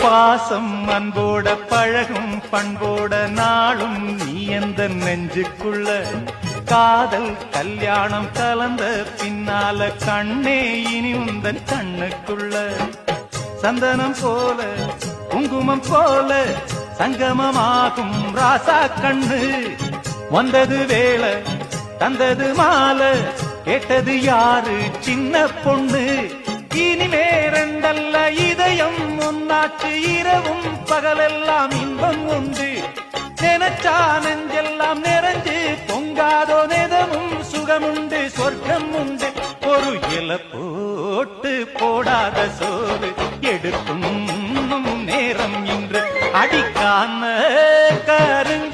பாசம் அன்போட பழகும் பண்போட நாளும் நீ எந்த நெஞ்சுக்குள்ள காதல் கல்யாணம் கலந்த பின்னால கண்ணே இனி உந்தன் கண்ணுக்குள்ள சந்தனம் போல குங்குமம் போல சங்கமமாகும் ராசா கண்ணு வந்தது வேளை தந்தது மாலை கேட்டது யாரு சின்ன பொண்ணு இனிமே ரெண்டல்ல இதயம் ஒன்னாச்சு இரவும் பகலெல்லாம் இன்பம் உண்டு நினைச்சா நெஞ்செல்லாம் நிறைஞ்சு பொங்காதோ நெதமும் சுகமுண்டு சொர்க்கம் உண்டு ஒரு இல போட்டு போடாத சோறு எடுக்கும் நேரம் இன்று அடிக்கான கருங்க